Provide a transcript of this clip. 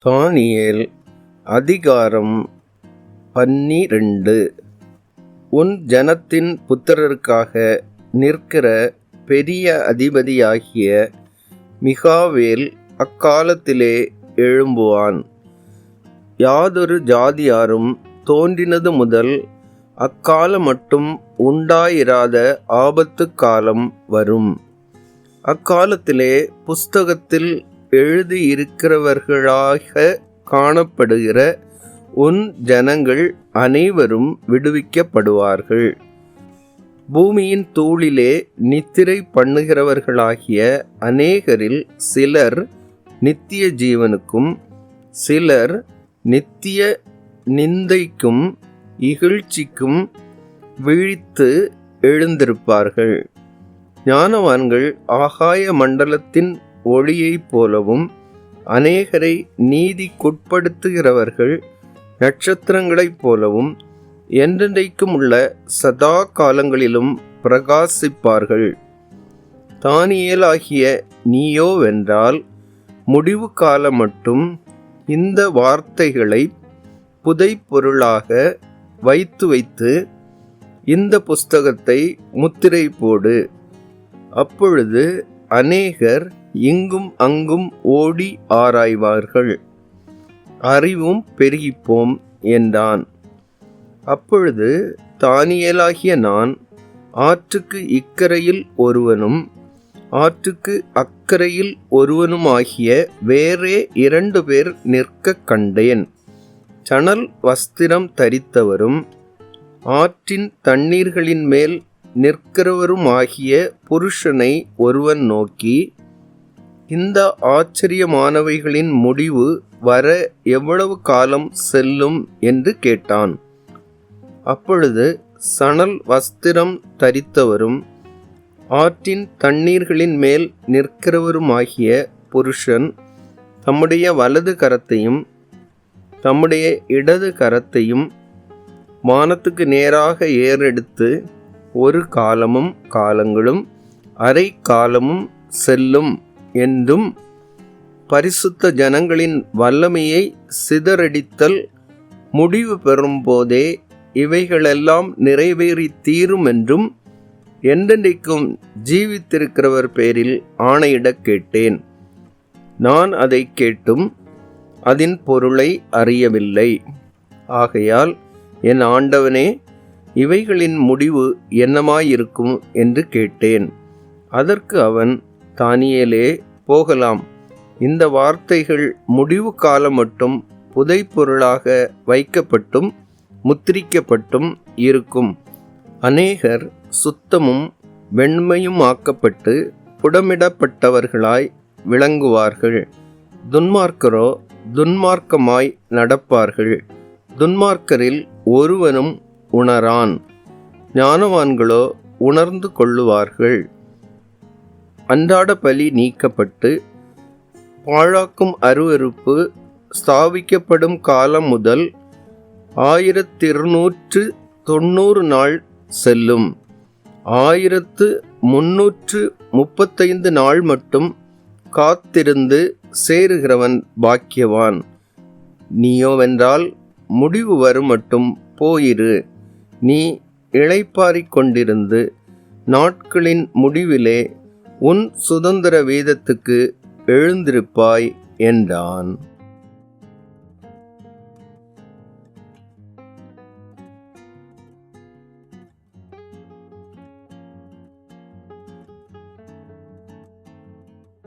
தானியேல் அதிகாரம் 12. உன் ஜனத்தின் புத்திரருக்காக நிற்கிற பெரிய அதிபதியாகிய மிகாவேல் அக்காலத்திலே எழும்புவான். யாதொரு ஜாதியாரும் தோன்றினது முதல் அக்காலம் மட்டும் உண்டாயிராத ஆபத்து காலம் வரும். அக்காலத்திலே புஸ்தகத்தில் எழுதியிருக்கிறவர்களாக காணப்படுகிற உன் ஜனங்கள் அனைவரும் விடுவிக்கப்படுவார்கள். பூமியின் தூளிலே நித்திரை பண்ணுகிறவர்களாகிய அநேகரில் சிலர் நித்திய ஜீவனுக்கும் சிலர் நித்திய நிந்தைக்கும் இகழ்ச்சிக்கும் விழித்து எழுந்திருப்பார்கள். ஞானவான்கள் ஆகாய மண்டலத்தின் ஒளியைப் போலவும் அநேகரை நீதிக்குட்படுத்துகிறவர்கள் நட்சத்திரங்களைப் போலவும் என்றென்றைக்கும் உள்ள சதா காலங்களிலும் பிரகாசிப்பார்கள். தானியேலாகிய நீயோவென்றால் முடிவு காலம் மட்டும் இந்த வார்த்தைகளை புதைப்பொருளாக வைத்து இந்த புஸ்தகத்தை முத்திரை போடு. அப்பொழுது அநேகர் இங்கும் அங்கும் ஓடி ஆராய்வார்கள், அறிவும் பெருகிப்போம் என்றான். அப்பொழுது தானியேலாகிய நான் ஆற்றுக்கு இக்கரையில் ஒருவனும் ஆற்றுக்கு அக்கரையில் ஒருவனுமாகிய வேறே 2 பேர் நிற்க கண்டேன். சணல் வஸ்திரம் தரித்தவரும் ஆற்றின் தண்ணீர்களின் மேல் நிற்கிறவருமாகிய புருஷனை ஒருவன் நோக்கி, இந்த ஆச்சரியமானவைகளின் முடிவு வர எவ்வளவு காலம் செல்லும் என்று கேட்டான். அப்பொழுது சணல் வஸ்திரம் தரித்தவரும் ஆற்றின் தண்ணீர்களின் மேல் நிற்கிறவருமாகிய புருஷன் தம்முடைய வலது கரத்தையும் தம்முடைய இடது கரத்தையும் வானத்துக்கு நேராக ஏறெடுத்து, ஒரு காலமும் காலங்களும் அரை காலமும் செல்லும் என்றும், பரிசுத்த ஜனங்களின் வல்லமையை சிதறடித்தல் முடிவு பெறும் போதே இவைகளெல்லாம் நிறைவேறி தீரும் என்றும் என்றென்றைக்கும் ஜீவித்திருக்கிறவர் பேரில் ஆணையிடக் கேட்டேன். நான் அதை கேட்டும் அதன் பொருளை அறியவில்லை. ஆகையால் என் ஆண்டவனே, இவைகளின் முடிவு என்னமாயிருக்கும் என்று கேட்டேன். அதற்கு அவன், தானியேலே, போகலாம். இந்த வார்த்தைகள் முடிவு காலம் மட்டும் புதைப்பொருளாக வைக்கப்பட்டும் முத்திரிக்கப்பட்டும் இருக்கும். அநேகர் சுத்தமும் வெண்மையும் ஆக்கப்பட்டு புடமிடப்பட்டவர்களாய் விளங்குவார்கள். துன்மார்க்கரோ துன்மார்க்கமாய் நடப்பார்கள். துன்மார்க்கரில் ஒருவனும் உணரான், ஞானவான்களோ உணர்ந்து கொள்ளுவார்கள். அன்றாட பலி நீக்கப்பட்டு பாழாக்கும் அருவருப்பு ஸ்தாபிக்கப்படும் காலம் முதல் 1290 நாள் செல்லும். 1335 நாள் மட்டும் காத்திருந்து சேருகிறவன் பாக்கியவான். நீயோவென்றால் முடிவு வரும் மட்டும் போயிரு. நீ இளைப்பாறிக் கொண்டிருந்து நாட்களின் முடிவிலே உன் சுதந்திர வீதத்துக்கு எழுந்திருப்பாய் என்றான்.